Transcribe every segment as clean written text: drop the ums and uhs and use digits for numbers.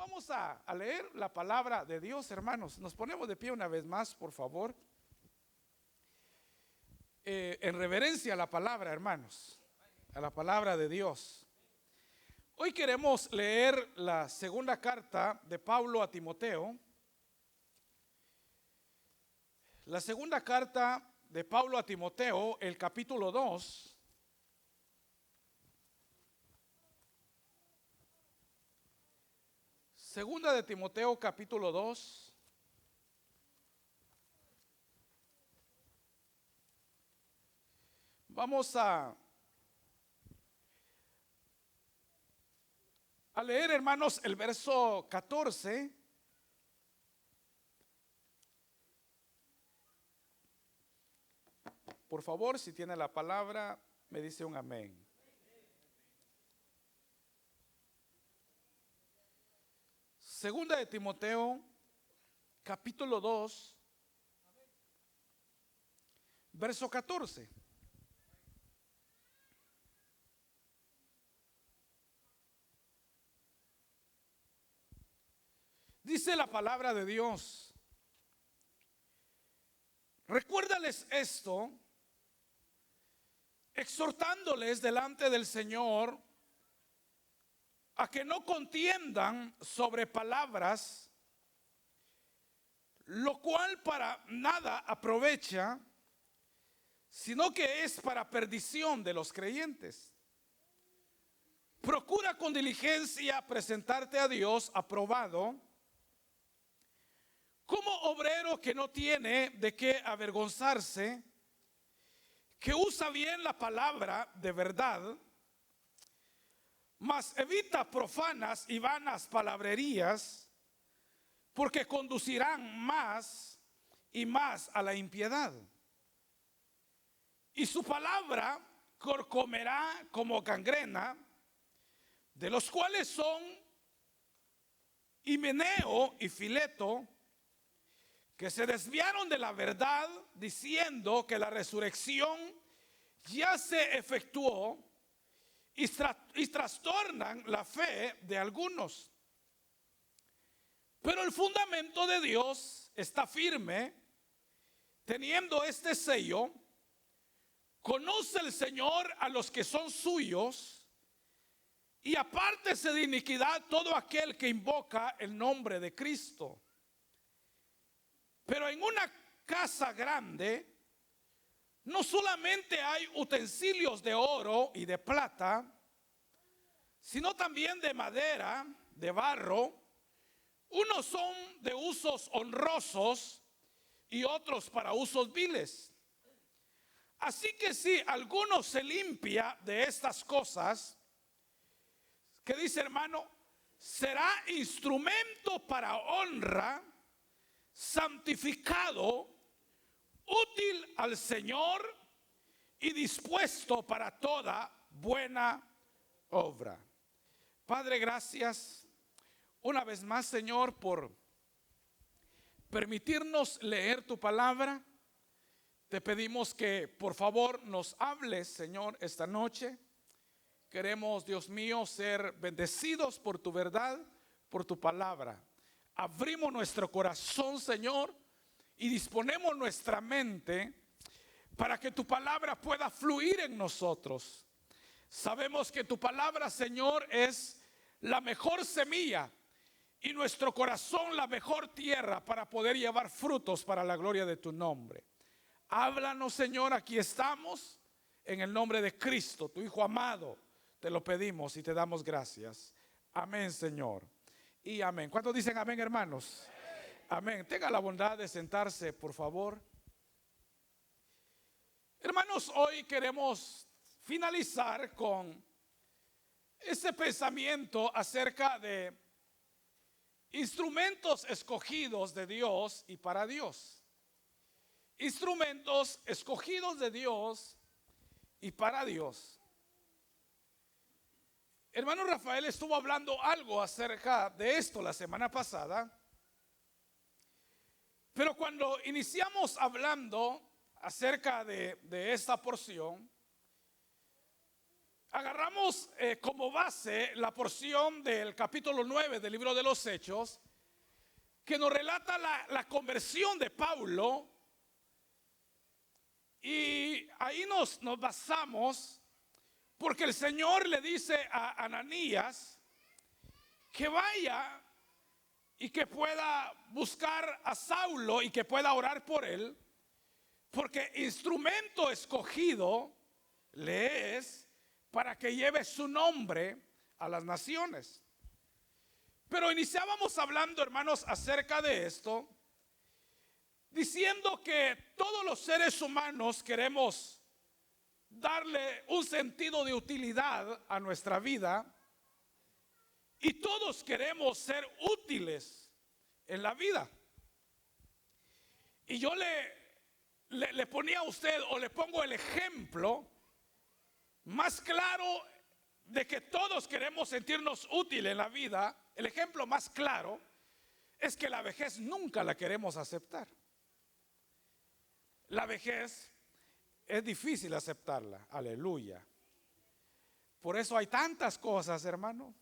vamos a leer la palabra de Dios, hermanos. Nos ponemos de pie una vez más, por favor. En reverencia a la palabra, hermanos, a la palabra de Dios. Hoy queremos leer la segunda carta de Pablo a Timoteo. La segunda carta de Pablo a Timoteo, el capítulo 2. Segunda de Timoteo, capítulo 2. Vamos a leer, hermanos, el verso 14. Por favor, si tiene la palabra, me dice un amén. Segunda de Timoteo, capítulo 2, verso 14. Dice la palabra de Dios: recuérdales esto, exhortándoles delante del Señor a que no contiendan sobre palabras, lo cual para nada aprovecha, sino que es para perdición de los creyentes. Procura con diligencia presentarte a Dios aprobado, como obrero que no tiene de qué avergonzarse, que usa bien la palabra de verdad, mas evita profanas y vanas palabrerías, porque conducirán más y más a la impiedad. Y su palabra corcomerá como gangrena, de los cuales son Himeneo y Fileto, que se desviaron de la verdad, diciendo que la resurrección ya se efectuó, y trastornan la fe de algunos. Pero el fundamento de Dios está firme, teniendo este sello: conoce el Señor a los que son suyos, y apártese de iniquidad todo aquel que invoca el nombre de Cristo. Pero en una casa grande no solamente hay utensilios de oro y de plata, sino también de madera, de barro. Unos son de usos honrosos y otros para usos viles. Así que si alguno se limpia de estas cosas, que dice, hermano, será instrumento para honra, santificado, útil al Señor y dispuesto para toda buena obra. Padre, gracias una vez más, Señor, por permitirnos leer tu palabra. Te pedimos que por favor nos hables, Señor, esta noche. Queremos, Dios mío, ser bendecidos por tu verdad, por tu palabra. Abrimos nuestro corazón, Señor, y disponemos nuestra mente para que tu palabra pueda fluir en nosotros. Sabemos que tu palabra, Señor, es la mejor semilla y nuestro corazón la mejor tierra para poder llevar frutos para la gloria de tu nombre. Háblanos, Señor, aquí estamos, en el nombre de Cristo, tu Hijo amado. Te lo pedimos y te damos gracias. Amén, Señor. Y amén. ¿Cuántos dicen amén, hermanos? Amén. Tenga la bondad de sentarse, por favor. Hermanos, hoy queremos finalizar con ese pensamiento acerca de instrumentos escogidos de Dios y para Dios. Instrumentos escogidos de Dios y para Dios. Hermano Rafael estuvo hablando algo acerca de esto la semana pasada. Pero cuando iniciamos hablando acerca de esta porción, agarramos como base la porción del capítulo 9 del libro de los Hechos, que nos relata la conversión de Pablo. Y ahí nos basamos, porque el Señor le dice a Ananías que vaya y que pueda buscar a Saulo y que pueda orar por él, porque instrumento escogido le es para que lleve su nombre a las naciones. Pero iniciábamos hablando, hermanos, acerca de esto, diciendo que todos los seres humanos queremos darle un sentido de utilidad a nuestra vida, y todos queremos ser útiles en la vida. Y yo le ponía a usted, o le pongo el ejemplo más claro de que todos queremos sentirnos útiles en la vida. El ejemplo más claro es que la vejez nunca la queremos aceptar. La vejez es difícil aceptarla, aleluya. Por eso hay tantas cosas, hermano,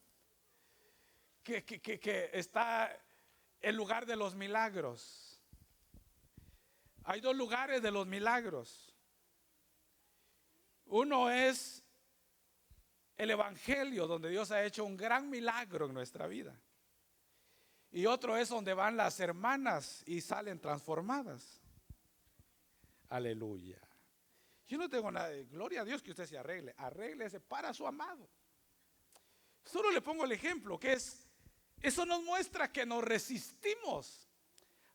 que está el lugar de los milagros. Hay dos lugares de los milagros. Uno es el evangelio, donde Dios ha hecho un gran milagro en nuestra vida. Y otro es donde van las hermanas y salen transformadas. Aleluya. Yo no tengo nada, gloria a Dios que usted se arregle. Arréglese para su amado. Solo le pongo el ejemplo, que es, eso nos muestra que nos resistimos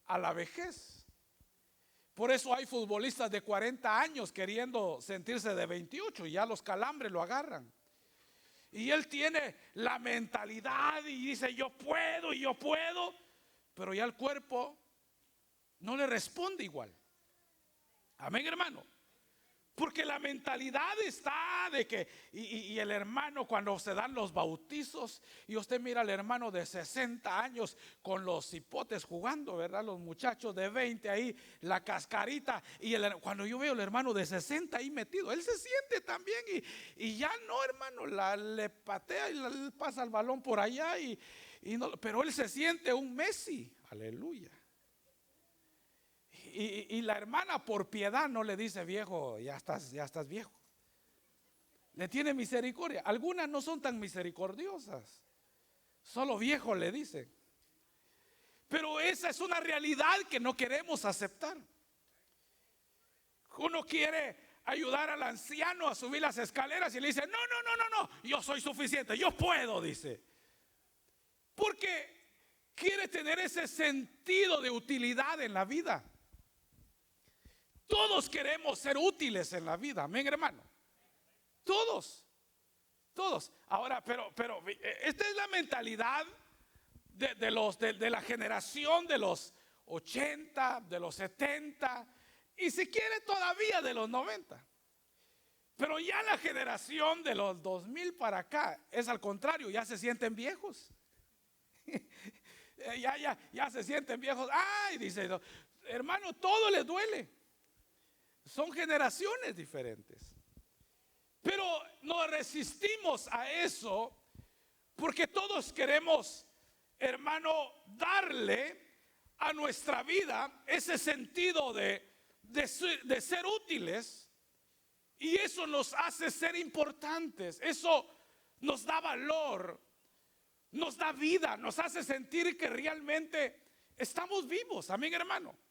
a la vejez. Por eso hay futbolistas de 40 años queriendo sentirse de 28 y ya los calambres lo agarran. Y él tiene la mentalidad y dice yo puedo, pero ya el cuerpo no le responde igual. Amén, hermano. Porque la mentalidad está de que, y el hermano cuando se dan los bautizos, y usted mira al hermano de 60 años con los hipotes jugando, ¿verdad? Los muchachos de 20 ahí, la cascarita, y cuando yo veo al hermano de 60 ahí metido, él se siente también, y ya no, hermano, le patea y le pasa el balón por allá, no, pero él se siente un Messi, aleluya. Y la hermana por piedad no le dice viejo, ya estás viejo. Le tiene misericordia. Algunas no son tan misericordiosas, solo viejo le dicen. Pero esa es una realidad que no queremos aceptar. Uno quiere ayudar al anciano a subir las escaleras y le dice no, yo soy suficiente, yo puedo, dice. Porque quiere tener ese sentido de utilidad en la vida. Todos queremos ser útiles en la vida, amén, hermano. Todos. Ahora, pero esta es la mentalidad de la generación de los 80, de los 70 y si quiere todavía de los 90. Pero ya la generación de los 2000 para acá es al contrario, ya se sienten viejos. ya se sienten viejos. Ay, dice, hermano, todo les duele. Son generaciones diferentes. Pero nos resistimos a eso porque todos queremos, hermano, darle a nuestra vida ese sentido de ser útiles. Y eso nos hace ser importantes. Eso nos da valor, nos da vida, nos hace sentir que realmente estamos vivos. Amén, hermano.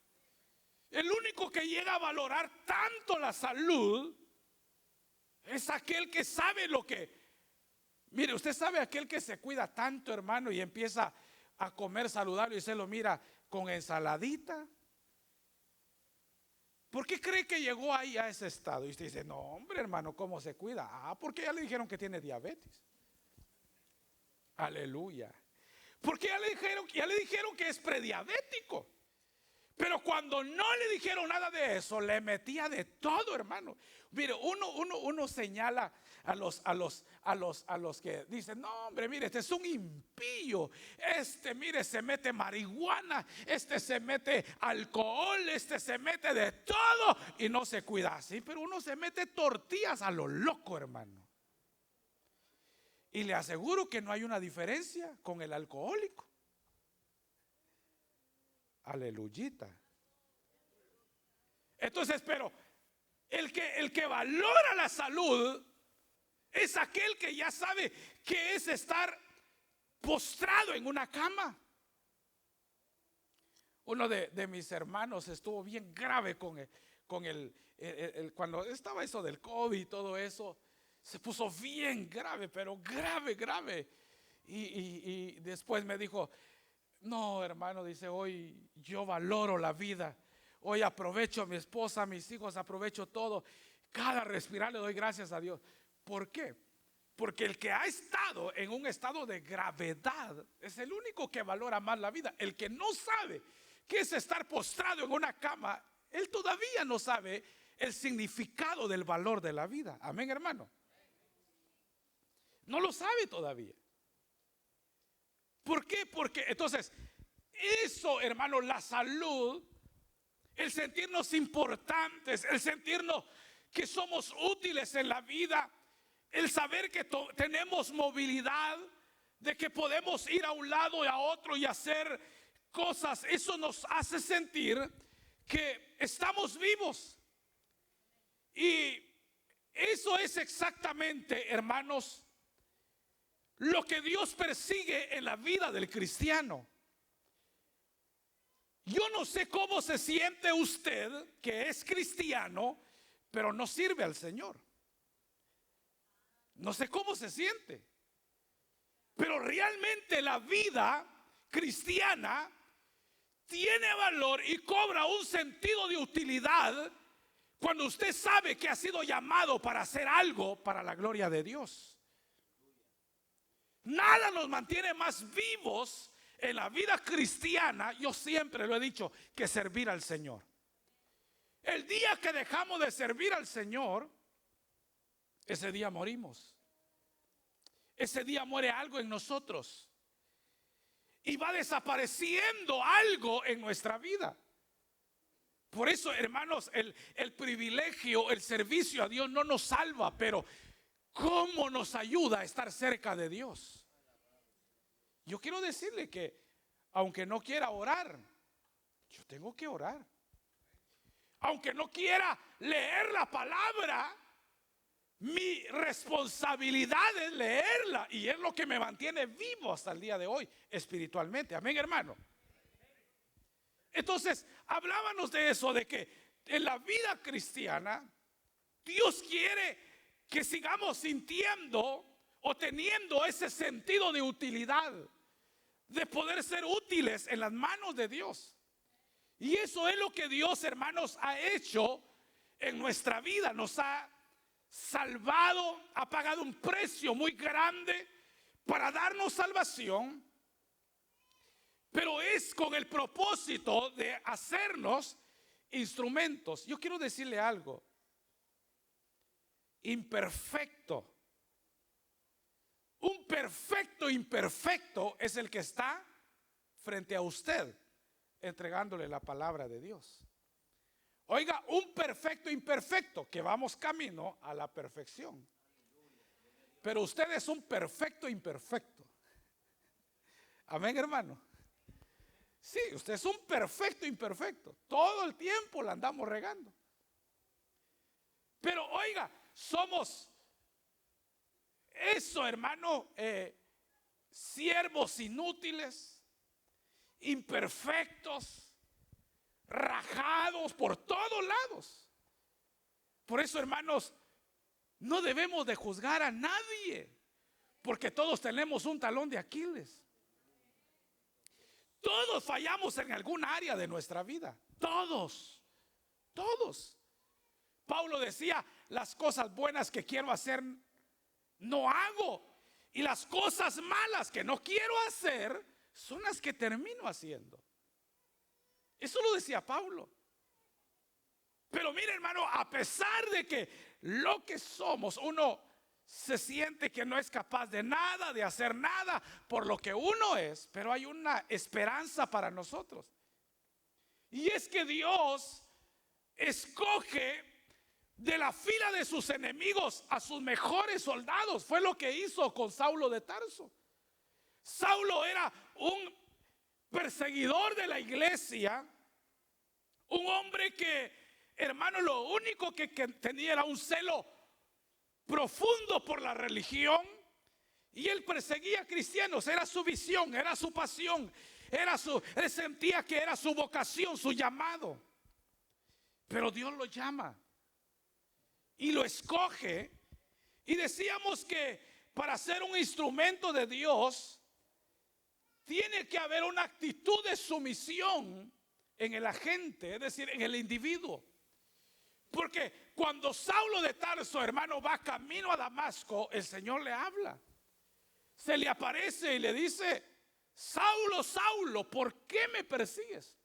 El único que llega a valorar tanto la salud es aquel que sabe lo que... Mire, usted sabe aquel que se cuida tanto, hermano, y empieza a comer saludable y se lo mira con ensaladita. ¿Por qué cree que llegó ahí a ese estado? Y usted dice, no, hombre, hermano, ¿cómo se cuida? Porque ya le dijeron que tiene diabetes. Aleluya. Porque ya le dijeron que es prediabético. Pero cuando no le dijeron nada de eso, le metía de todo, hermano. Mire, uno señala a los que dicen, no, hombre, mire, este es un impío. Mire, se mete marihuana, se mete alcohol, se mete de todo y no se cuida así. Pero uno se mete tortillas a lo loco, hermano. Y le aseguro que no hay una diferencia con el alcohólico. Aleluyita. Entonces, pero el que valora la salud es aquel que ya sabe que es estar postrado en una cama. Uno de mis hermanos estuvo bien grave con cuando estaba eso del COVID y todo eso. Se puso bien grave, pero grave. Y después me dijo: no, hermano, dice, hoy yo valoro la vida. Hoy aprovecho a mi esposa, a mis hijos, aprovecho todo. Cada respirar le doy gracias a Dios. ¿Por qué? Porque el que ha estado en un estado de gravedad es el único que valora más la vida. El que no sabe qué es estar postrado en una cama, él todavía no sabe el significado del valor de la vida. Amén, hermano. No lo sabe todavía. ¿Por qué? Porque entonces eso, hermano, la salud, el sentirnos importantes, el sentirnos que somos útiles en la vida, el saber que tenemos movilidad, de que podemos ir a un lado y a otro y hacer cosas, eso nos hace sentir que estamos vivos. Y eso es exactamente, hermanos, lo que Dios persigue en la vida del cristiano. Yo no sé cómo se siente usted que es cristiano, pero no sirve al Señor. No sé cómo se siente, pero realmente la vida cristiana tiene valor y cobra un sentido de utilidad cuando usted sabe que ha sido llamado para hacer algo para la gloria de Dios. Nada nos mantiene más vivos en la vida cristiana, yo siempre lo he dicho, que servir al Señor. El día que dejamos de servir al Señor, ese día morimos. Ese día muere algo en nosotros y va desapareciendo algo en nuestra vida. Por eso, hermanos, el privilegio, el servicio a Dios no nos salva, pero ¿cómo nos ayuda a estar cerca de Dios? Yo quiero decirle que aunque no quiera orar, yo tengo que orar. Aunque no quiera leer la palabra, mi responsabilidad es leerla y es lo que me mantiene vivo hasta el día de hoy espiritualmente. Amén, hermano. Entonces, hablábamos de eso, de que en la vida cristiana Dios quiere que sigamos sintiendo o teniendo ese sentido de utilidad, de poder ser útiles en las manos de Dios. Y eso es lo que Dios, hermanos, ha hecho en nuestra vida. Nos ha salvado, ha pagado un precio muy grande para darnos salvación, pero es con el propósito de hacernos instrumentos. Yo quiero decirle algo: imperfecto. Un perfecto imperfecto es el que está frente a usted entregándole la palabra de Dios. Oiga, un perfecto imperfecto, que vamos camino a la perfección. Pero usted es un perfecto imperfecto. Amén, hermano. Sí, usted es un perfecto imperfecto. Todo el tiempo la andamos regando. Pero oiga, somos eso, hermano, siervos inútiles, imperfectos, rajados por todos lados. Por eso, hermanos, no debemos de juzgar a nadie, porque todos tenemos un talón de Aquiles. Todos fallamos en algún área de nuestra vida. Todos. Pablo decía: las cosas buenas que quiero hacer no hago, y las cosas malas que no quiero hacer son las que termino haciendo. Eso lo decía Pablo. Pero mire, hermano, a pesar de que lo que somos, uno se siente que no es capaz de nada, de hacer nada por lo que uno es, pero hay una esperanza para nosotros. Y es que Dios escoge de la fila de sus enemigos a sus mejores soldados. Fue lo que hizo con Saulo de Tarso. Saulo era un perseguidor de la iglesia, un hombre que, hermano, lo único que tenía era un celo profundo por la religión, y él perseguía a cristianos. Era su visión, era su pasión, él sentía que era su vocación, su llamado. Pero Dios lo llama y lo escoge, y decíamos que para ser un instrumento de Dios tiene que haber una actitud de sumisión en el agente, es decir, en el individuo. Porque cuando Saulo de Tarso, hermano, va camino a Damasco, el Señor le habla. Se le aparece y le dice: Saulo, Saulo, ¿por qué me persigues?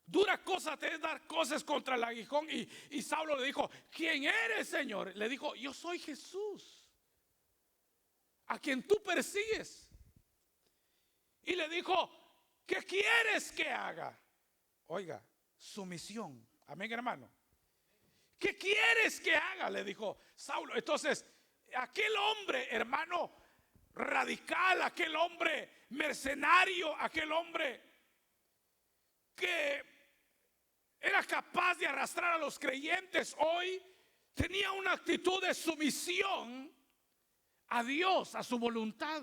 Dura cosa te es dar cosas contra el aguijón. Y Saulo le dijo: ¿quién eres, Señor? Le dijo: yo soy Jesús, a quien tú persigues. Y le dijo: ¿qué quieres que haga? Oiga, sumisión. Amén, hermano. ¿Qué quieres que haga? Le dijo Saulo. Entonces, aquel hombre, hermano, radical, aquel hombre mercenario, aquel hombre que era capaz de arrastrar a los creyentes, hoy tenía una actitud de sumisión a Dios, a su voluntad.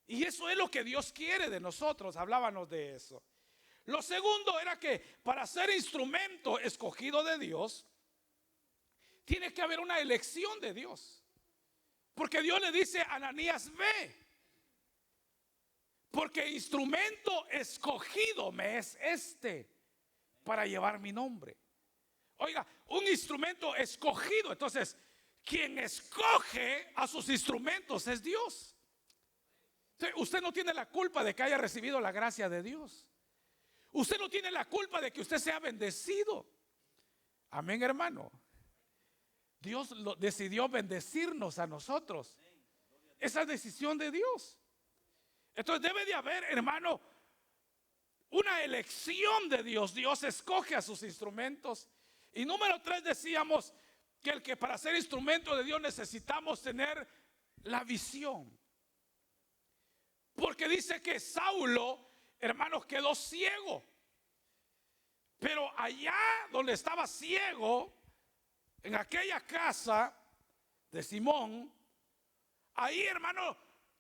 Y eso es lo que Dios quiere de nosotros. Hablábamos de eso. Lo segundo era que para ser instrumento escogido de Dios, tiene que haber una elección de Dios. Porque Dios le dice a Ananías: ve, porque instrumento escogido me es este para llevar mi nombre. Oiga, un instrumento escogido. Entonces, quien escoge a sus instrumentos es Dios. Usted no tiene la culpa de que haya recibido la gracia de Dios. Usted no tiene la culpa de que usted sea bendecido. Amén, hermano. Dios decidió bendecirnos a nosotros. Esa es decisión de Dios. Entonces debe de haber, hermano, una elección de Dios. Dios escoge a sus instrumentos. Y número 3, decíamos que para ser instrumento de Dios necesitamos tener la visión. Porque dice que Saulo, hermanos, quedó ciego. Pero allá donde estaba ciego, en aquella casa de Simón, ahí, hermano,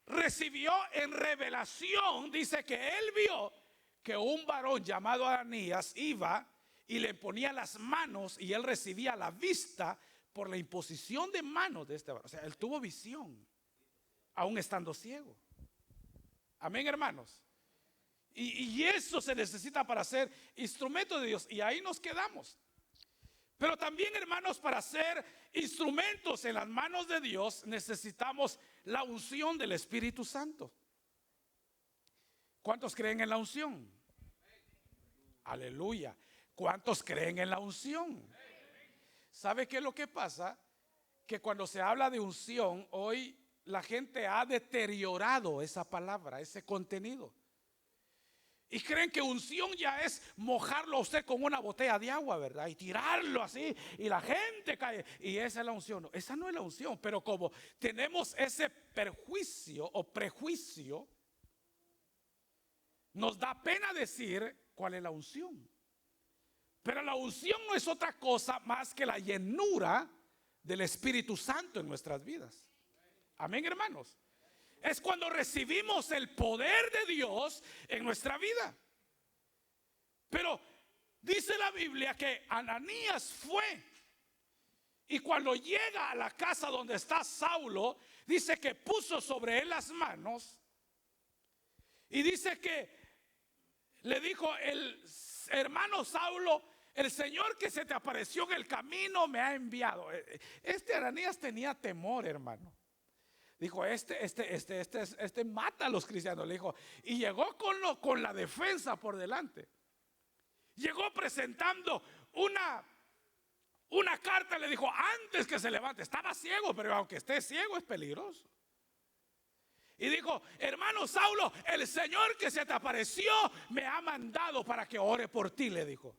recibió en revelación. Dice que él vio que un varón llamado Ananías iba y le ponía las manos, y él recibía la vista por la imposición de manos de este varón. O sea, él tuvo visión aún estando ciego. Amén, hermanos. Y eso se necesita para ser instrumento de Dios. Y ahí nos quedamos. Pero también, hermanos, para ser instrumentos en las manos de Dios necesitamos la unción del Espíritu Santo. ¿Cuántos creen en la unción? Aleluya. ¿Cuántos creen en la unción? ¿Sabe qué es lo que pasa? Que cuando se habla de unción, hoy la gente ha deteriorado esa palabra, ese contenido. Y creen que unción ya es mojarlo a usted con una botella de agua, ¿verdad? Y tirarlo así, y la gente cae. Y esa es la unción. No, esa no es la unción. Pero como tenemos ese perjuicio o prejuicio, nos da pena decir cuál es la unción. Pero la unción no es otra cosa más que la llenura del Espíritu Santo en nuestras vidas. Amén, hermanos. Es cuando recibimos el poder de Dios en nuestra vida. Pero dice la Biblia que Ananías fue, y cuando llega a la casa donde está Saulo, dice que puso sobre él las manos, y dice que le dijo: el hermano Saulo, el Señor que se te apareció en el camino me ha enviado. Este Ananías tenía temor, hermano. Dijo: este mata a los cristianos, le dijo. Y llegó con la defensa por delante. Llegó presentando una carta. Le dijo: antes que se levante. Estaba ciego, pero aunque esté ciego es peligroso. Y dijo: hermano Saulo, el Señor que se te apareció me ha mandado para que ore por ti, le dijo.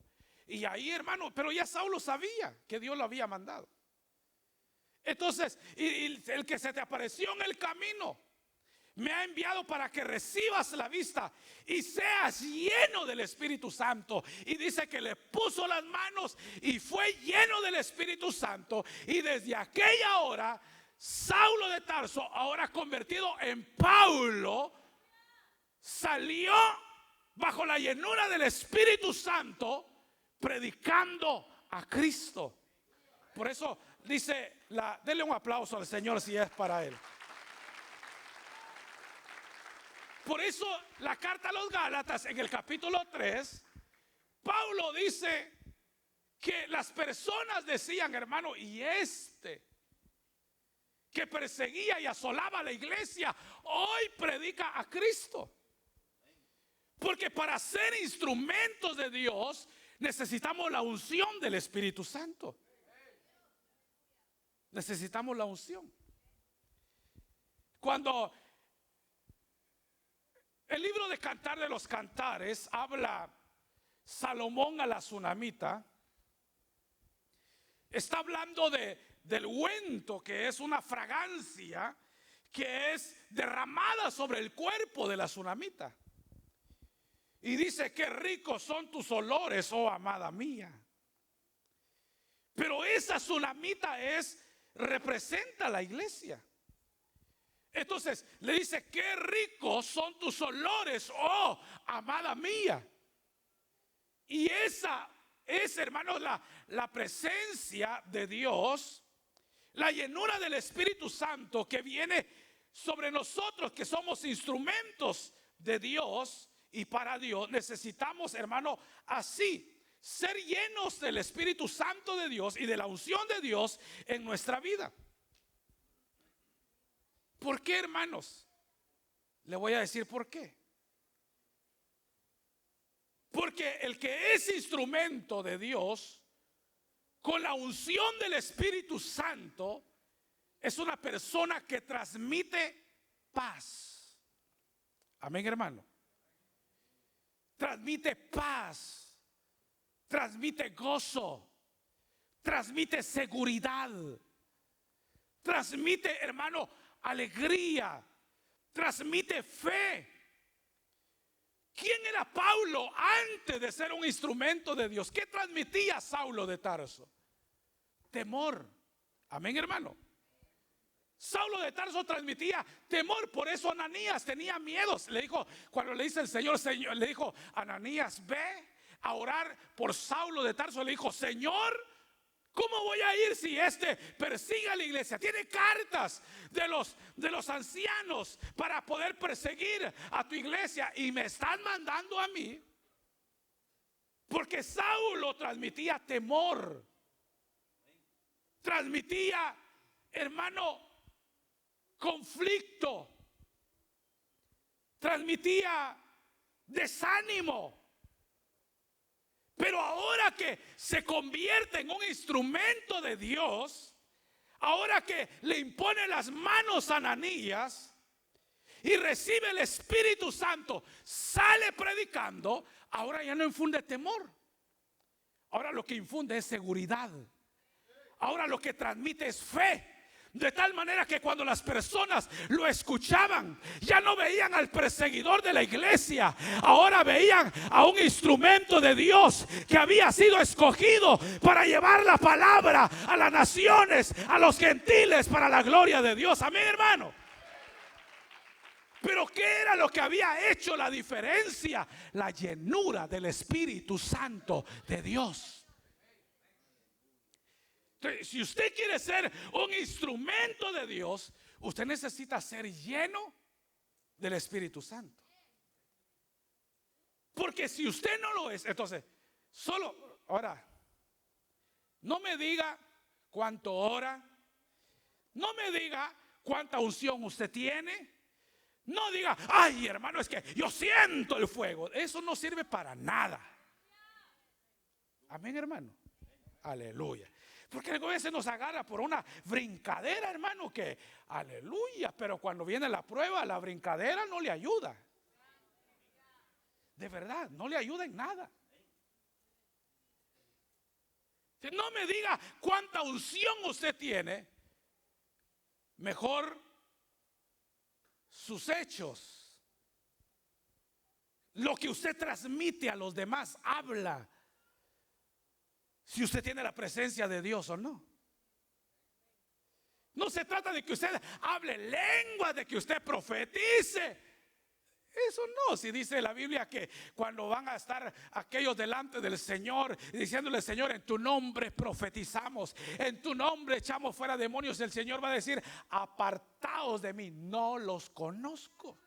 Y ahí, hermano, pero ya Saulo sabía que Dios lo había mandado. Entonces, y el que se te apareció en el camino me ha enviado para que recibas la vista y seas lleno del Espíritu Santo. Y dice que le puso las manos y fue lleno del Espíritu Santo. Y desde aquella hora, Saulo de Tarso, ahora convertido en Pablo, salió bajo la llenura del Espíritu Santo, predicando a Cristo. Por eso dice, denle un aplauso al Señor si es para Él. Por eso la carta a los Gálatas en el capítulo 3, Pablo dice que las personas decían, hermano, y que perseguía y asolaba a la iglesia, hoy predica a Cristo. Porque para ser instrumentos de Dios necesitamos la unción del Espíritu Santo. Necesitamos la unción. Cuando el libro de Cantar de los Cantares habla Salomón a la Sunamita, está hablando del ungüento, que es una fragancia que es derramada sobre el cuerpo de la Sunamita. Y dice: qué ricos son tus olores, oh amada mía. Pero esa Sunamita representa a la iglesia. Entonces le dice: qué ricos son tus olores, oh amada mía. Y esa es, hermanos, la presencia de Dios, la llenura del Espíritu Santo que viene sobre nosotros, que somos instrumentos de Dios y para Dios. Necesitamos, hermano, así ser llenos del Espíritu Santo de Dios y de la unción de Dios en nuestra vida. ¿Por qué, hermanos? Le voy a decir por qué. Porque el que es instrumento de Dios con la unción del Espíritu Santo es una persona que transmite paz. Amén, hermano. Transmite paz, transmite gozo, transmite seguridad, transmite, hermano, alegría, transmite fe. ¿Quién era Pablo antes de ser un instrumento de Dios? ¿Qué transmitía Saulo de Tarso? Temor. Amén, hermano. Saulo de Tarso transmitía temor, por eso Ananías tenía miedos. Le dijo, cuando le dice el Señor, le dijo: Ananías, ve a orar por Saulo de Tarso. Le dijo: Señor, ¿cómo voy a ir si persigue a la iglesia? Tiene cartas de los ancianos para poder perseguir a tu iglesia y me están mandando a mí. Porque Saulo transmitía temor, transmitía, hermano, conflicto, transmitía desánimo. Pero ahora que se convierte en un instrumento de Dios, ahora que le impone las manos a Ananías y recibe el Espíritu Santo, sale predicando, ahora ya no infunde temor. Ahora lo que infunde es seguridad. Ahora lo que transmite es fe. De tal manera que cuando las personas lo escuchaban, ya no veían al perseguidor de la iglesia, ahora veían a un instrumento de Dios que había sido escogido para llevar la palabra a las naciones, a los gentiles, para la gloria de Dios. Amén, hermano. Pero ¿qué era lo que había hecho la diferencia? La llenura del Espíritu Santo de Dios. Entonces, si usted quiere ser un instrumento de Dios, usted necesita ser lleno del Espíritu Santo. Porque si usted no lo es, entonces, ahora, no me diga cuánto ora, no me diga cuánta unción usted tiene, no diga: ay, hermano, es que yo siento el fuego. Eso no sirve para nada. Amén, hermano. Aleluya. Porque a veces nos agarra por una brincadera, hermano, que aleluya, pero cuando viene la prueba, la brincadera no le ayuda. De verdad, no le ayuda en nada. No me diga cuánta unción usted tiene, mejor sus hechos, lo que usted transmite a los demás, habla si usted tiene la presencia de Dios o no. No se trata de que usted hable lengua, de que usted profetice. Eso no, si dice la Biblia que cuando van a estar aquellos delante del Señor diciéndole: Señor, en tu nombre profetizamos, en tu nombre echamos fuera demonios, el Señor va a decir: apartaos de mí, no los conozco.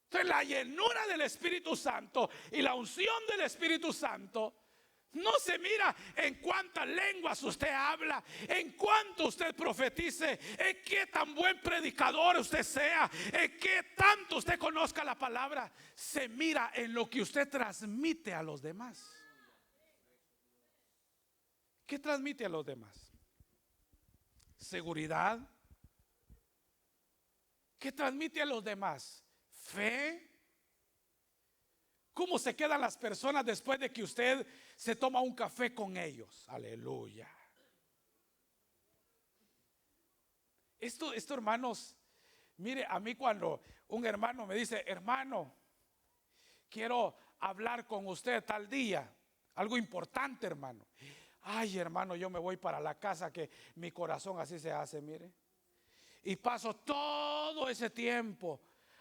Entonces la llenura del Espíritu Santo y la unción del Espíritu Santo no se mira en cuántas lenguas usted habla, en cuánto usted profetice, en qué tan buen predicador usted sea, en qué tanto usted conozca la palabra. Se mira en lo que usted transmite a los demás. ¿Qué transmite a los demás? Seguridad. ¿Qué transmite a los demás? Fe. ¿Cómo se quedan las personas después de que usted se toma un café con ellos? Aleluya. Esto, hermanos, mire, a mí cuando un hermano me dice: hermano, quiero hablar con usted tal día, algo importante, hermano. Ay, hermano, yo me voy para la casa, que mi corazón así se hace, mire. Y paso todo ese tiempo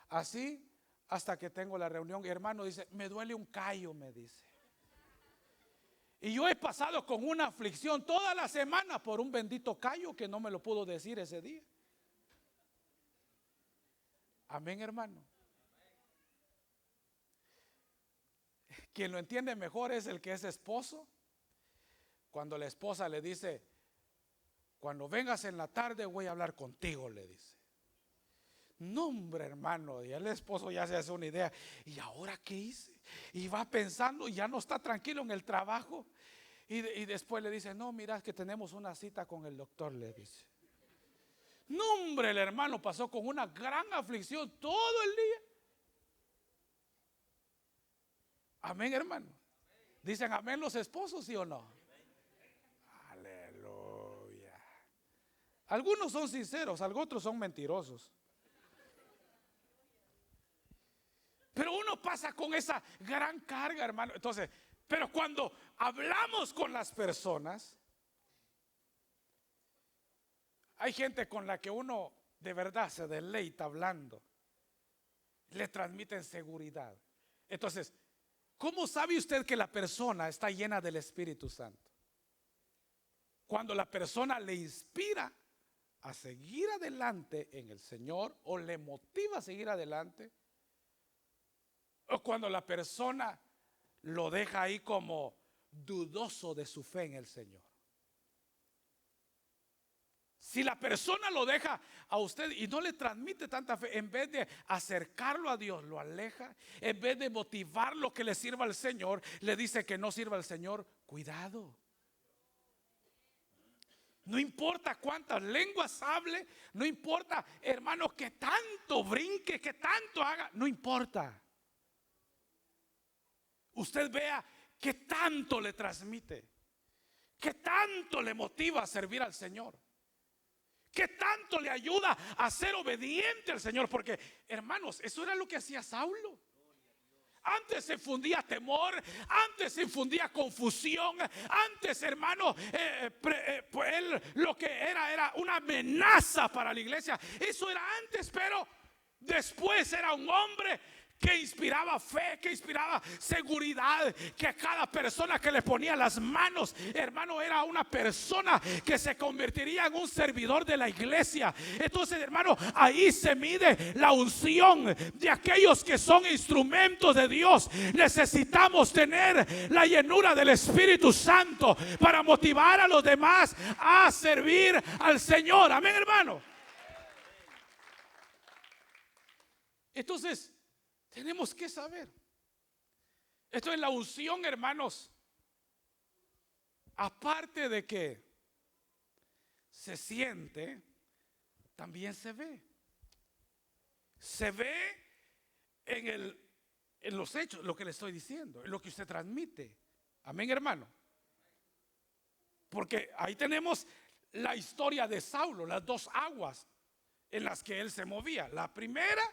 así hasta que tengo la reunión. Y hermano dice: me duele un callo, me dice. Y yo he pasado con una aflicción toda la semana por un bendito callo que no me lo pudo decir ese día. Amén, hermano. Quien lo entiende mejor es el que es esposo. Cuando la esposa le dice: cuando vengas en la tarde voy a hablar contigo, le dice. No, hombre, hermano, y el esposo ya se hace una idea. ¿Y ahora qué hice? Y va pensando, y ya no está tranquilo en el trabajo. Y después le dice: no, mira que tenemos una cita con el doctor, le dice. No, hombre, el hermano pasó con una gran aflicción todo el día. Amén, hermano. Dicen amén los esposos, ¿sí o no? Aleluya. Algunos son sinceros, otros son mentirosos. Pero uno pasa con esa gran carga, hermano. Entonces, pero cuando hablamos con las personas, hay gente con la que uno de verdad se deleita hablando. Le transmiten seguridad. Entonces, ¿cómo sabe usted que la persona está llena del Espíritu Santo? Cuando la persona le inspira a seguir adelante en el Señor, o le motiva a seguir adelante, o cuando la persona lo deja ahí como dudoso de su fe en el Señor. Si la persona lo deja a usted y no le transmite tanta fe, en vez de acercarlo a Dios, lo aleja. En vez de motivarlo que le sirva al Señor, le dice que no sirva al Señor. Cuidado. No importa cuántas lenguas hable, no importa, hermano, que tanto brinque, que tanto haga, no importa. Usted vea que tanto le transmite, que tanto le motiva a servir al Señor, que tanto le ayuda a ser obediente al Señor. Porque, hermanos, eso era lo que hacía Saulo. Antes se infundía temor, antes se infundía confusión, antes, hermano, él lo que era una amenaza para la iglesia. Eso era antes, pero después era un hombre que inspiraba fe, que inspiraba seguridad, que a cada persona que le ponía las manos, hermano, era una persona que se convertiría en un servidor de la iglesia. Entonces, hermano, ahí se mide la unción de aquellos que son instrumentos de Dios. Necesitamos tener la llenura del Espíritu Santo para motivar a los demás a servir al Señor. Amén, hermano. Entonces, tenemos que saber. Esto es la unción, hermanos. Aparte de que se siente, también se ve. Se ve en los hechos, lo que le estoy diciendo, en lo que usted transmite Amén, hermano. Porque ahí tenemos la historia de Saulo, las dos aguas en las que él se movía. La primera,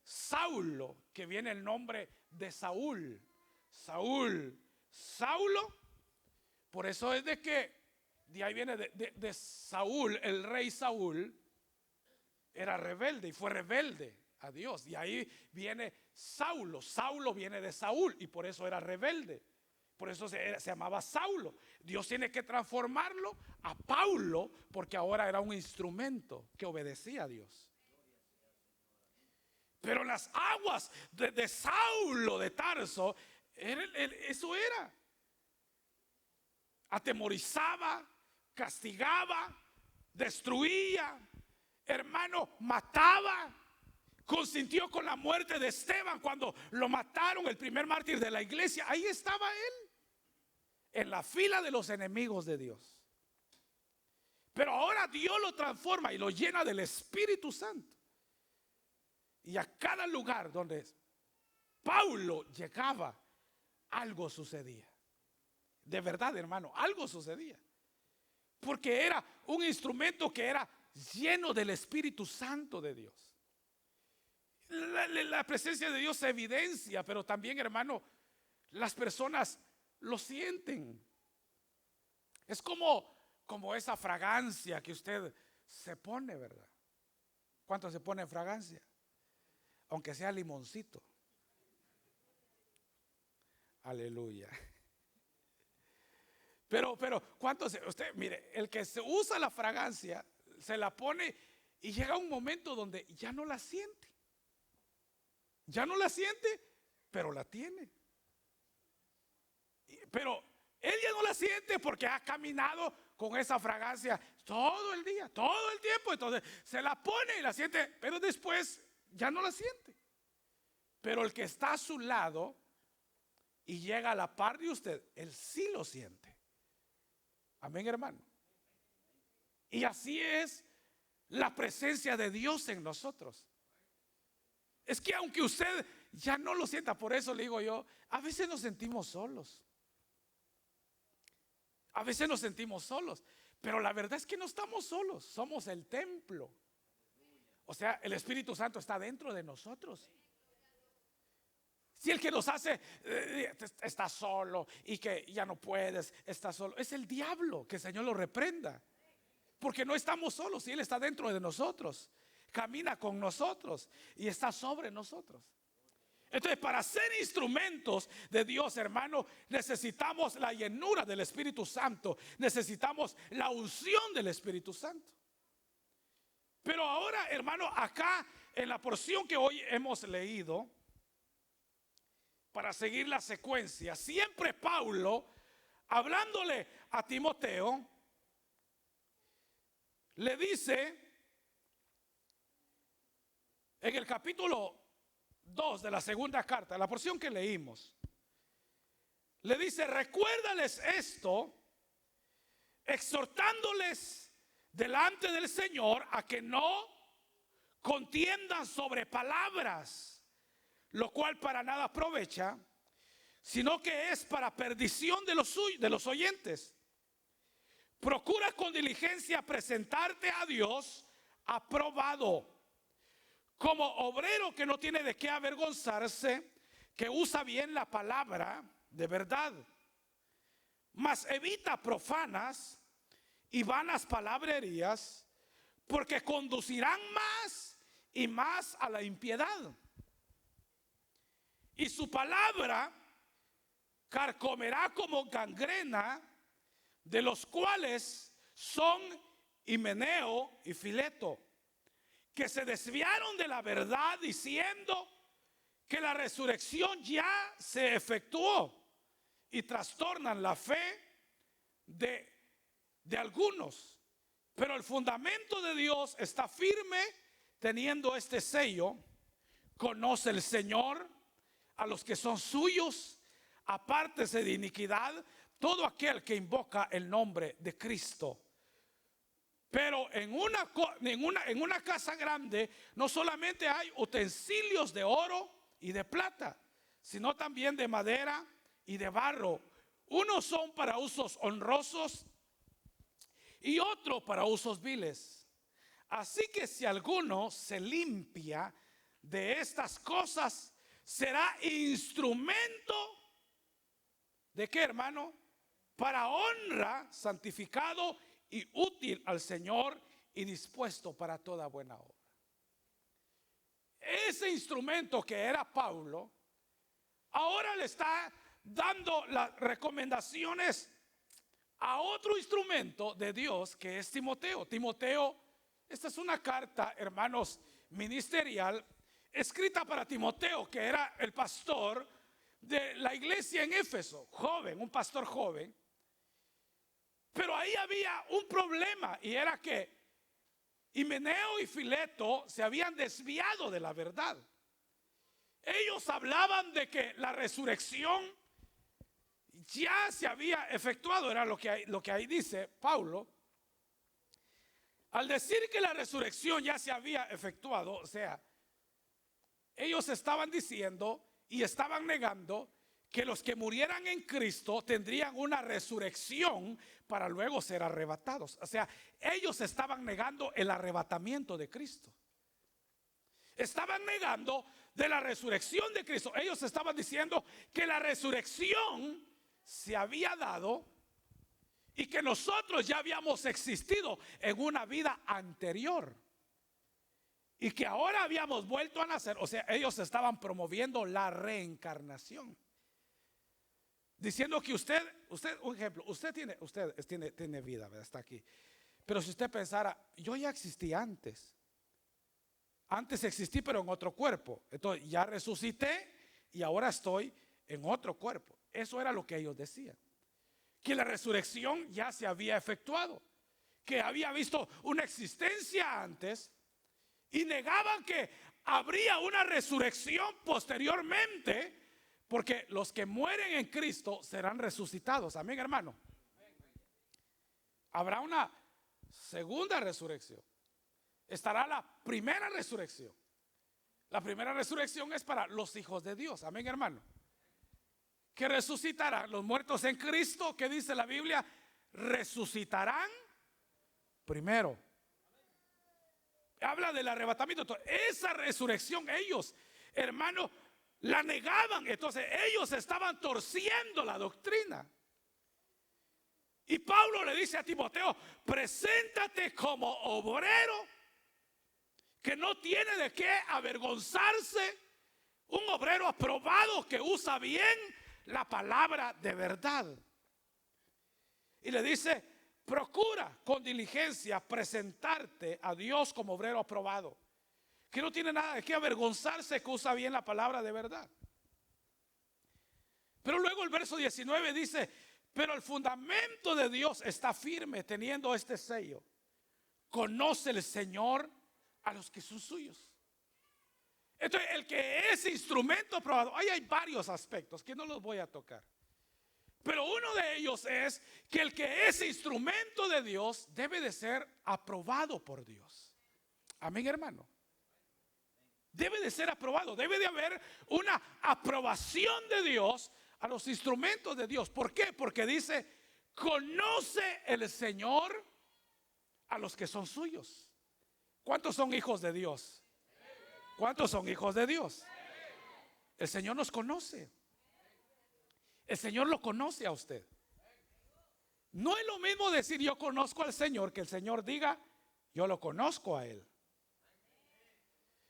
Saulo, que viene el nombre de Saúl. Saúl, Saulo. Por eso es de que de ahí viene de Saúl, el rey Saúl era rebelde y fue rebelde a Dios. Y ahí viene Saulo. Saulo viene de Saúl y por eso era rebelde. Por eso se llamaba Saulo. Dios tiene que transformarlo a Paulo porque ahora era un instrumento que obedecía a Dios. Pero las aguas de Saulo de Tarso, eso era. Atemorizaba, castigaba, destruía, hermano, mataba. Consintió con la muerte de Esteban cuando lo mataron, el primer mártir de la iglesia. Ahí estaba él, en la fila de los enemigos de Dios. Pero ahora Dios lo transforma y lo llena del Espíritu Santo. Y a cada lugar donde Paulo llegaba, algo sucedía. De verdad, hermano, algo sucedía. Porque era un instrumento que era lleno del Espíritu Santo de Dios. La presencia de Dios se evidencia, pero también, hermano, las personas lo sienten. Es como esa fragancia que usted se pone, ¿verdad? ¿Cuánto se pone fragancia? Aunque sea limoncito. Aleluya. Pero, ¿cuánto usted, mire, el que se usa la fragancia, se la pone y llega un momento donde ya no la siente. Ya no la siente, pero la tiene. Pero él ya no la siente porque ha caminado con esa fragancia todo el día, todo el tiempo. Entonces se la pone y la siente, pero después ya no la siente. Pero el que está a su lado y llega a la par de usted, él sí lo siente. Amén, hermano. Y así es la presencia de Dios en nosotros. Es que aunque usted ya no lo sienta, por eso le digo yo, a veces nos sentimos solos. A veces nos sentimos solos, pero la verdad es que no estamos solos, somos el templo. O sea, el Espíritu Santo está dentro de nosotros. Si el que nos hace está solo y que ya no puedes, está solo, es el diablo, que el Señor lo reprenda. Porque no estamos solos, si Él está dentro de nosotros, camina con nosotros y está sobre nosotros. Entonces, para ser instrumentos de Dios, hermano, necesitamos la llenura del Espíritu Santo, necesitamos la unción del Espíritu Santo. Pero ahora, hermano, acá en la porción que hoy hemos leído, para seguir la secuencia, siempre Paulo, hablándole a Timoteo, le dice en el capítulo 2 de la segunda carta, la porción que leímos, le dice: recuérdales esto, exhortándoles delante del Señor a que no contiendan sobre palabras, lo cual para nada aprovecha, sino que es para perdición de los oyentes. Procura con diligencia presentarte a Dios aprobado, como obrero que no tiene de qué avergonzarse, que usa bien la palabra de verdad, mas evita profanas y vanas palabrerías, porque conducirán más y más a la impiedad. Y su palabra carcomerá como gangrena, de los cuales son Himeneo y Fileto, que se desviaron de la verdad diciendo que la resurrección ya se efectuó, y trastornan la fe de algunos. Pero el fundamento de Dios está firme, teniendo este sello: conoce el Señor a los que son suyos, apártese de iniquidad todo aquel que invoca el nombre de Cristo. Pero en una casa grande no solamente hay utensilios de oro y de plata, sino también de madera y de barro, Unos son para usos honrosos y otros para usos viles. Así que si alguno se limpia de estas cosas, será instrumento ¿de qué, hermano? Para honra, santificado y útil al Señor y dispuesto para toda buena obra. Ese instrumento que era Pablo, ahora le está dando las recomendaciones a otro instrumento de Dios que es Timoteo. Timoteo, esta es una carta, hermanos, ministerial, escrita para Timoteo, que era el pastor de la iglesia en Éfeso, joven, un pastor joven. Pero ahí había un problema, y era que Himeneo y Fileto se habían desviado de la verdad. Ellos hablaban de que la resurrección ya se había efectuado, era lo que ahí dice Pablo. Al decir que la resurrección ya se había efectuado, o sea, ellos estaban diciendo y estaban negando que los que murieran en Cristo tendrían una resurrección para luego ser arrebatados. O sea, ellos estaban negando el arrebatamiento de Cristo. Estaban negando de la resurrección de Cristo. Ellos estaban diciendo que la resurrección se había dado y que nosotros ya habíamos existido en una vida anterior y que ahora habíamos vuelto a nacer. O sea, ellos estaban promoviendo la reencarnación, diciendo que usted, un ejemplo, usted tiene vida, ¿verdad? Está aquí. Pero si usted pensara, yo ya existí antes existí pero en otro cuerpo, entonces ya resucité y ahora estoy en otro cuerpo. Eso era lo que ellos decían, que la resurrección ya se había efectuado, que había visto una existencia antes, y negaban que habría una resurrección posteriormente, porque los que mueren en Cristo serán resucitados. Amén, hermano. Habrá una segunda resurrección. Estará la primera resurrección. La primera resurrección es para los hijos de Dios. Amén, hermano. Que resucitarán los muertos en Cristo, que dice la Biblia, resucitarán primero. Habla del arrebatamiento. Esa resurrección ellos, hermano, la negaban. Entonces ellos estaban torciendo la doctrina. Y Pablo le dice a Timoteo, preséntate como obrero que no tiene de qué avergonzarse, un obrero aprobado que usa bien la palabra de verdad. Y le dice, procura con diligencia presentarte a Dios como obrero aprobado, que no tiene nada de qué avergonzarse, que usa bien la palabra de verdad. Pero luego el verso 19 dice, pero el fundamento de Dios está firme, teniendo este sello: conoce el Señor a los que son suyos. Entonces, el que es instrumento aprobado, ahí hay varios aspectos que no los voy a tocar, pero uno de ellos es que el que es instrumento de Dios debe de ser aprobado por Dios. Amén, hermano. Debe de ser aprobado, debe de haber una aprobación de Dios a los instrumentos de Dios. ¿Por qué? Porque dice, conoce el Señor a los que son suyos. ¿Cuántos son hijos de Dios? ¿Cuántos son hijos de Dios? El Señor nos conoce. El Señor lo conoce a usted. No es lo mismo decir yo conozco al Señor, que el Señor diga yo lo conozco a Él.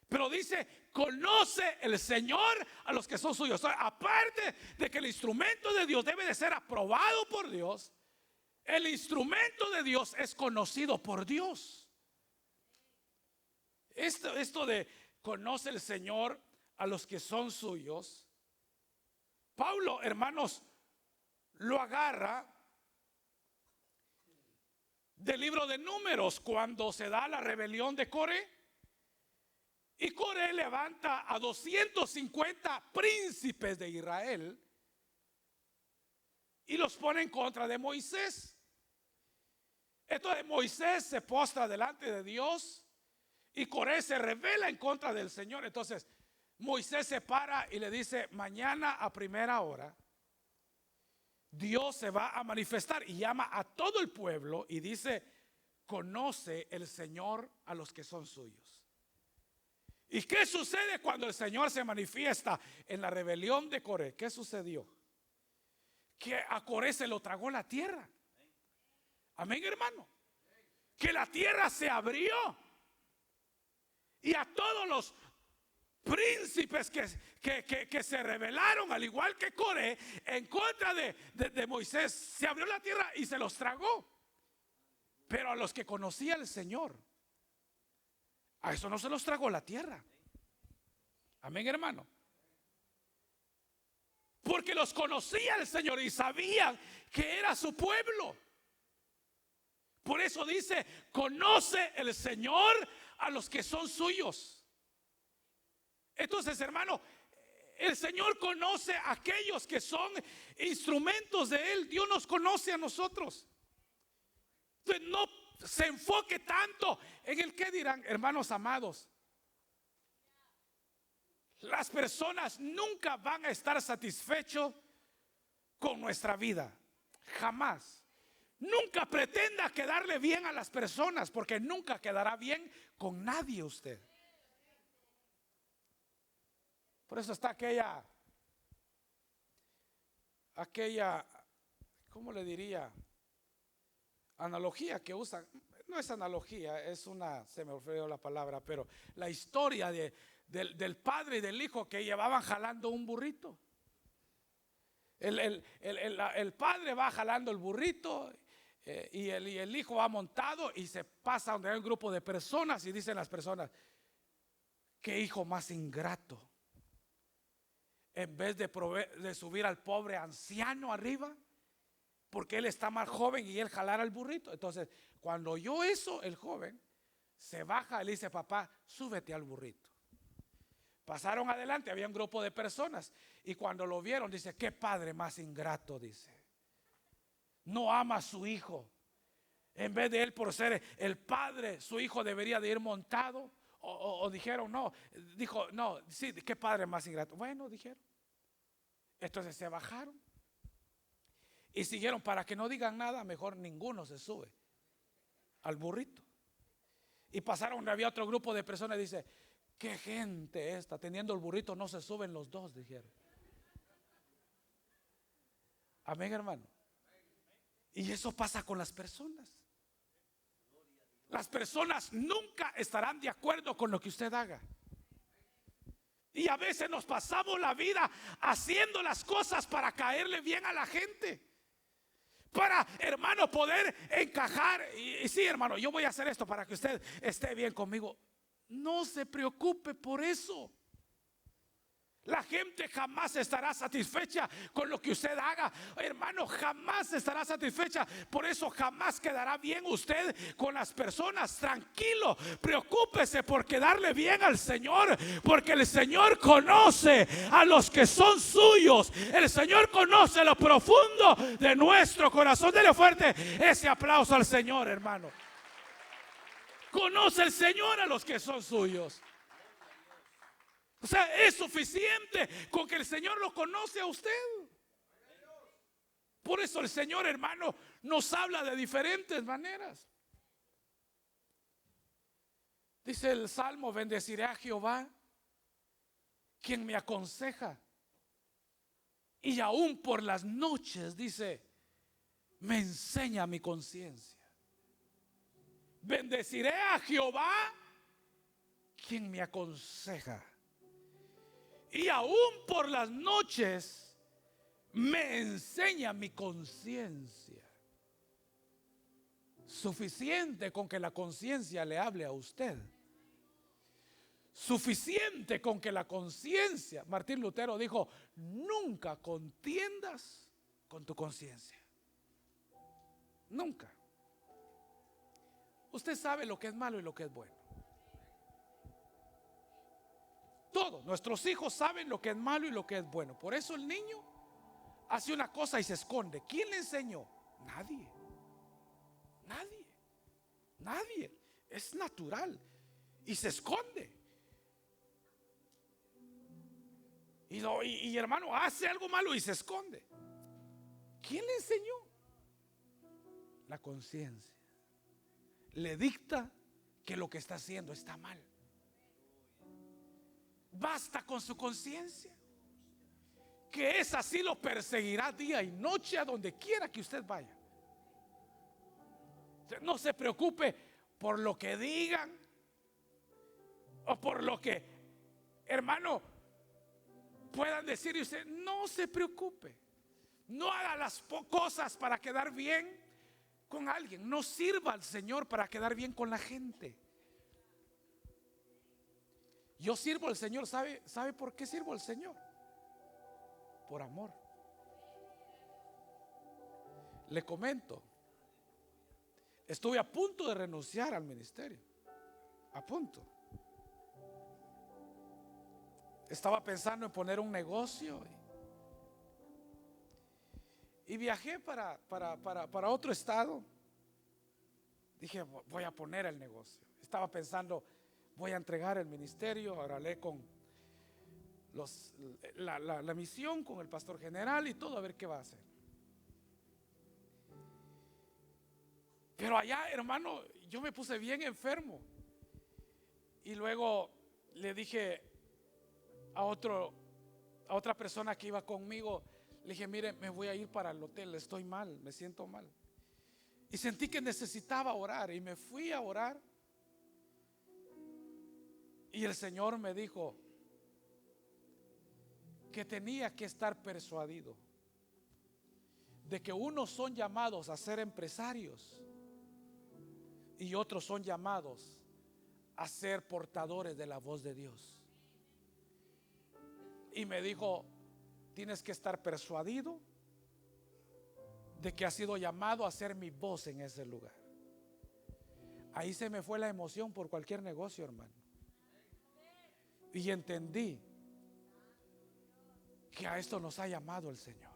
Pero dice, conoce el Señor a los que son suyos. O sea, aparte de que el instrumento de Dios debe de ser aprobado por Dios, el instrumento de Dios es conocido por Dios. Esto de conoce el Señor a los que son suyos, Pablo, hermanos, lo agarra del libro de Números, cuando se da la rebelión de Coré. Y Coré levanta a 250 príncipes de Israel y los pone en contra de Moisés. Entonces Moisés se postra delante de Dios y Coré se rebela en contra del Señor. Entonces Moisés se para y le dice, mañana a primera hora Dios se va a manifestar y llama a todo el pueblo y dice: conoce el Señor a los que son suyos. ¿Y qué sucede cuando el Señor se manifiesta en la rebelión de Coré? ¿Qué sucedió? Que a Coré se lo tragó la tierra. Amén, hermano. Que la tierra se abrió y a todos los príncipes que se rebelaron, al igual que Coré, en contra de Moisés, se abrió la tierra y se los tragó. Pero a los que conocía el Señor, a eso no se los tragó la tierra. Amén, hermano. Porque los conocía el Señor y sabían que era su pueblo. Por eso dice: conoce el Señor a los que son suyos. Entonces, hermano, el Señor conoce a aquellos que son instrumentos de Él. Dios nos conoce a nosotros. Entonces, no se enfoque tanto en el que dirán. Hermanos amados, las personas nunca van a estar satisfechos con nuestra vida. Jamás. Nunca pretenda quedarle bien a las personas, porque nunca quedará bien con nadie usted. Por eso está aquella, ¿cómo le diría? Analogía que usan. No es analogía, es una, se me olvidó la palabra, pero la historia del padre y del hijo que llevaban jalando un burrito. El padre va jalando el burrito y el hijo va montado y se pasa donde hay un grupo de personas y dicen las personas: qué hijo más ingrato. En vez de subir al pobre anciano arriba, porque él está más joven y él jalara el burrito. Entonces, cuando oyó eso, el joven se baja y le dice: papá, súbete al burrito. Pasaron adelante, había un grupo de personas y cuando lo vieron, dice: qué padre más ingrato, dice. No ama a su hijo. En vez de él, por ser el padre, su hijo debería de ir montado. O dijeron no, dijo no, sí, qué padre más ingrato. Bueno, dijeron. Entonces se bajaron y siguieron. Para que no digan nada, mejor ninguno se sube al burrito. Y pasaron donde había otro grupo de personas y dice: qué gente esta, teniendo el burrito no se suben los dos, dijeron. Amén, hermano. Y eso pasa con las personas. Las personas nunca estarán de acuerdo con lo que usted haga. Y a veces nos pasamos la vida haciendo las cosas para caerle bien a la gente. Para, hermano, poder encajar. Y sí, hermano, yo voy a hacer esto para que usted esté bien conmigo. No se preocupe por eso. La gente jamás estará satisfecha con lo que usted haga. Hermano, jamás estará satisfecha. Por eso jamás quedará bien usted con las personas. Tranquilo, preocúpese por quedarle bien al Señor, porque el Señor conoce a los que son suyos. El Señor conoce lo profundo de nuestro corazón. Dele fuerte ese aplauso al Señor, hermano. Conoce el Señor a los que son suyos. O sea, es suficiente con que el Señor lo conoce a usted. Por eso el Señor, hermano, nos habla de diferentes maneras. Dice el Salmo: bendeciré a Jehová, quien me aconseja. Y aún por las noches, dice, me enseña mi conciencia. Bendeciré a Jehová, quien me aconseja. Y aún por las noches me enseña mi conciencia. Suficiente con que la conciencia le hable a usted. Suficiente con que la conciencia. Martín Lutero dijo: nunca contiendas con tu conciencia. Nunca. Usted sabe lo que es malo y lo que es bueno. Todos nuestros hijos saben lo que es malo y lo que es bueno. Por eso el niño hace una cosa y se esconde. ¿Quién le enseñó? Nadie. Nadie. Nadie. Es natural. Y se esconde. Y hermano, hace algo malo y se esconde. ¿Quién le enseñó? La conciencia le dicta que lo que está haciendo está mal. Basta con su conciencia, que esa sí lo perseguirá día y noche a donde quiera que usted vaya. No se preocupe por lo que digan o por lo que, hermano, puedan decir, y usted no se preocupe. No haga las cosas para quedar bien con alguien. No sirva al Señor para quedar bien con la gente. Yo sirvo al Señor. ¿Sabe por qué sirvo al Señor? Por amor. Le comento, estuve a punto de renunciar al ministerio. A punto. Estaba pensando en poner un negocio y viajé para otro estado. Dije, voy a poner el negocio. Estaba pensando, voy a entregar el ministerio. Hablé con la misión, con el pastor general y todo, a ver qué va a hacer. Pero allá, hermano, yo me puse bien enfermo. Y luego le dije a otra persona que iba conmigo, le dije, mire, me voy a ir para el hotel, estoy mal, me siento mal. Y sentí que necesitaba orar y me fui a orar. Y el Señor me dijo que tenía que estar persuadido de que unos son llamados a ser empresarios y otros son llamados a ser portadores de la voz de Dios. Y me dijo, tienes que estar persuadido de que has sido llamado a ser mi voz en ese lugar. Ahí se me fue la emoción por cualquier negocio, hermano. Y entendí que a esto nos ha llamado el Señor.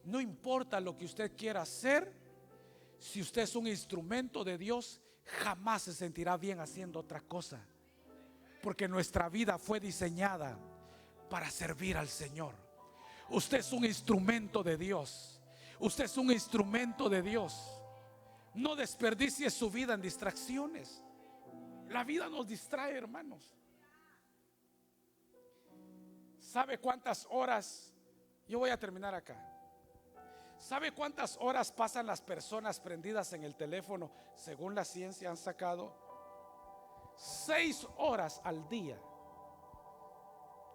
No importa lo que usted quiera hacer, si usted es un instrumento de Dios, jamás se sentirá bien haciendo otra cosa. Porque nuestra vida fue diseñada para servir al Señor. Usted es un instrumento de Dios. Usted es un instrumento de Dios. No desperdicie su vida en distracciones. La vida nos distrae, hermanos. ¿Sabe cuántas horas? Yo voy a terminar acá. ¿Sabe cuántas horas pasan las personas prendidas en el teléfono? Según la ciencia han sacado 6 horas al día.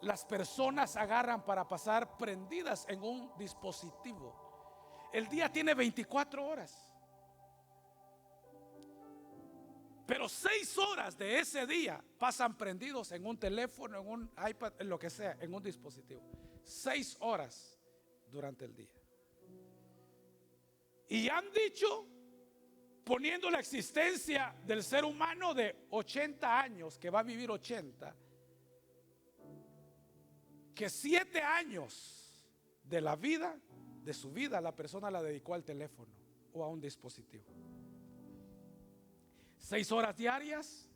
Las personas agarran para pasar prendidas en un dispositivo. El día tiene 24 horas. Pero 6 horas de ese día pasan prendidos en un teléfono, en un iPad, en lo que sea, en un dispositivo. 6 horas durante el día. Y han dicho, poniendo la existencia del ser humano de 80 años, que va a vivir 80, que 7 años de la vida, de su vida, la persona la dedicó al teléfono o a un dispositivo. 6 horas diarias,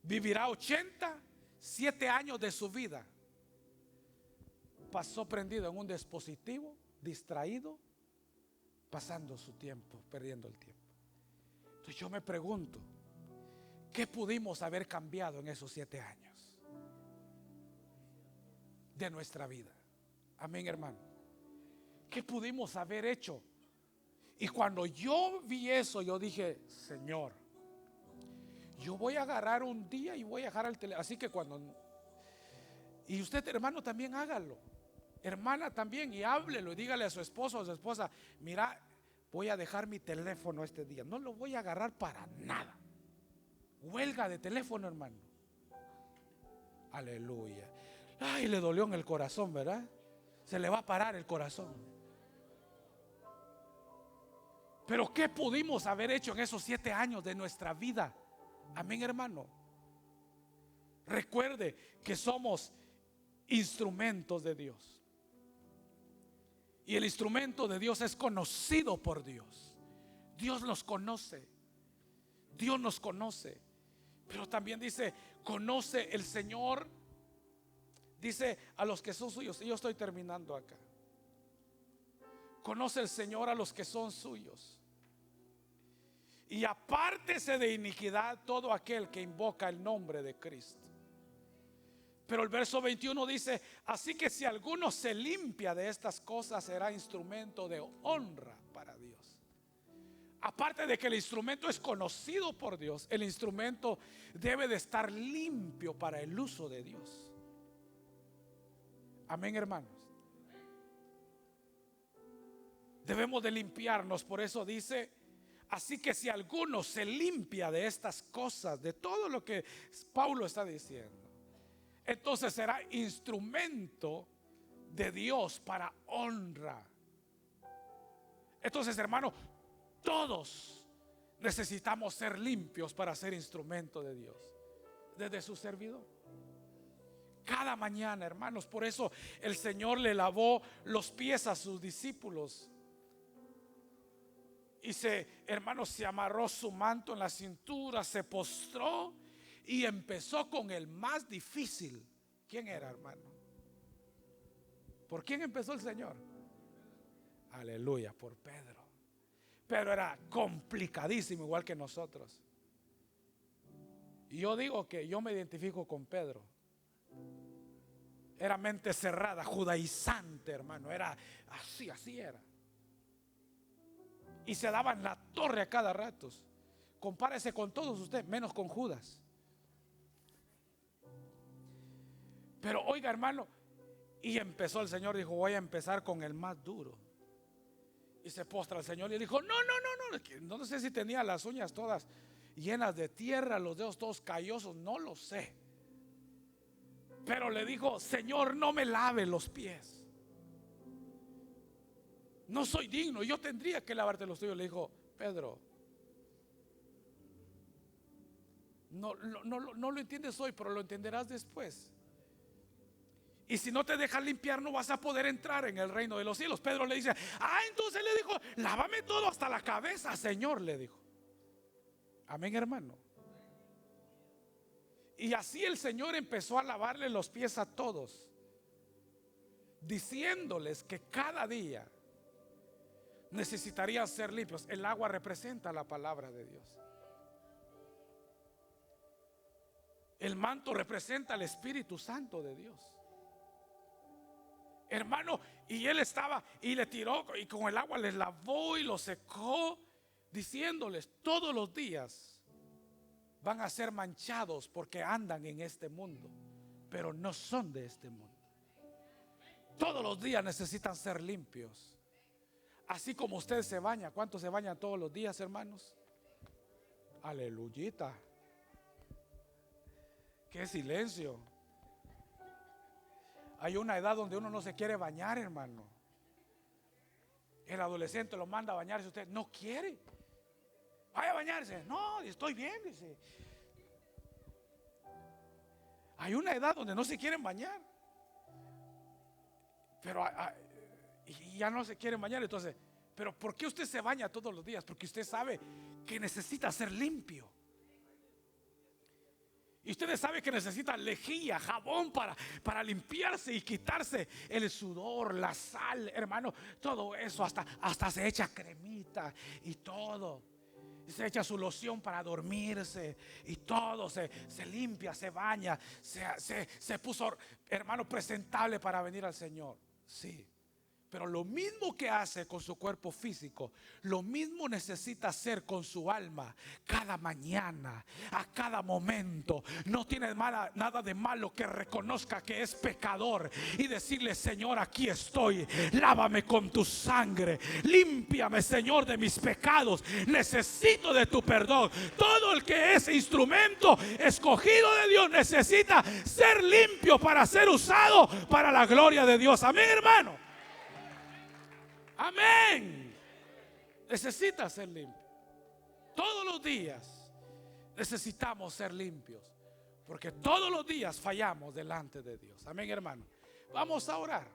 vivirá 80, 7 años de su vida pasó prendido en un dispositivo, distraído, pasando su tiempo, perdiendo el tiempo. Entonces yo me pregunto, ¿qué pudimos haber cambiado en esos 7 años de nuestra vida? Amén, hermano. ¿Qué pudimos haber hecho? Y cuando yo vi eso, yo dije, Señor, yo voy a agarrar un día y voy a dejar el teléfono. Así que y usted, hermano, también hágalo. Hermana, también, y háblelo y dígale a su esposo o a su esposa, mira, voy a dejar mi teléfono este día. No lo voy a agarrar para nada. Huelga de teléfono, hermano. Aleluya. Ay, le dolió en el corazón, ¿verdad? Se le va a parar el corazón. Pero ¿qué pudimos haber hecho en esos 7 años de nuestra vida? Amén, hermano. Recuerde que somos instrumentos de Dios. Y el instrumento de Dios es conocido por Dios. Dios nos conoce. Dios nos conoce. Pero también dice, conoce el Señor. Dice a los que son suyos. Y yo estoy terminando acá. Conoce el Señor a los que son suyos. Y apártese de iniquidad todo aquel que invoca el nombre de Cristo. Pero el verso 21 dice: así que si alguno se limpia de estas cosas, será instrumento de honra para Dios. Aparte de que el instrumento es conocido por Dios, el instrumento debe de estar limpio para el uso de Dios. Amén, hermanos. Debemos de limpiarnos. Por eso dice: así que si alguno se limpia de estas cosas, de todo lo que Pablo está diciendo, entonces será instrumento de Dios para honra. Entonces, hermano, todos necesitamos ser limpios para ser instrumento de Dios, desde su servidor. Cada mañana, hermanos, por eso el Señor le lavó los pies a sus discípulos. Y hermanos, se amarró su manto en la cintura, se postró y empezó con el más difícil. ¿Quién era, hermano? ¿Por quién empezó el Señor? Aleluya, por Pedro. Pedro era complicadísimo, igual que nosotros. Y yo digo que yo me identifico con Pedro. Era mente cerrada, judaizante, hermano. Era así era. Y se daba en la torre a cada rato. Compárese con todos ustedes, menos con Judas. Pero oiga, hermano, y empezó el Señor, dijo: voy a empezar con el más duro. Y se postra el Señor y dijo: no sé si tenía las uñas todas llenas de tierra, los dedos todos callosos, no lo sé. Pero le dijo: Señor, no me lave los pies. No soy digno, yo tendría que lavarte los tuyos. Le dijo: Pedro, no lo entiendes hoy, pero lo entenderás después. Y si no te dejas limpiar, no vas a poder entrar en el reino de los cielos. Pedro le dice: entonces le dijo: lávame todo hasta la cabeza, Señor, le dijo. Amén, hermano. Y así el Señor empezó a lavarle los pies a todos, diciéndoles que cada día necesitarían ser limpios. El agua representa la palabra de Dios. El manto representa el Espíritu Santo de Dios, hermano. Y él estaba y le tiró y con el agua les lavó y los secó, diciéndoles: todos los días van a ser manchados porque andan en este mundo, pero no son de este mundo. Todos los días necesitan ser limpios. Así como usted se baña. ¿Cuántos se bañan todos los días, hermanos? Aleluyita. Qué silencio. Hay una edad donde uno no se quiere bañar, hermano. El adolescente lo manda a bañarse, usted no quiere. Vaya a bañarse. No, estoy bien, dice. Hay una edad donde no se quieren bañar, pero y ya no se quieren bañar. Entonces, pero ¿por qué usted se baña todos los días? Porque usted sabe que necesita ser limpio. Y ustedes saben que necesita lejía, jabón para limpiarse y quitarse el sudor, la sal, hermano. Todo eso, hasta se echa cremita y todo. Se echa su loción para dormirse y todo, se limpia, se baña, se puso, hermano, presentable para venir al Señor. Sí. Pero lo mismo que hace con su cuerpo físico, lo mismo necesita hacer con su alma cada mañana, a cada momento. No tiene nada de malo que reconozca que es pecador y decirle: Señor, aquí estoy, lávame con tu sangre, límpiame, Señor, de mis pecados, necesito de tu perdón. Todo el que es instrumento escogido de Dios necesita ser limpio para ser usado para la gloria de Dios. Amén, hermano. Amén. Necesita ser limpio. Todos los días necesitamos ser limpios, porque todos los días fallamos delante de Dios. Amén, hermano. Vamos a orar.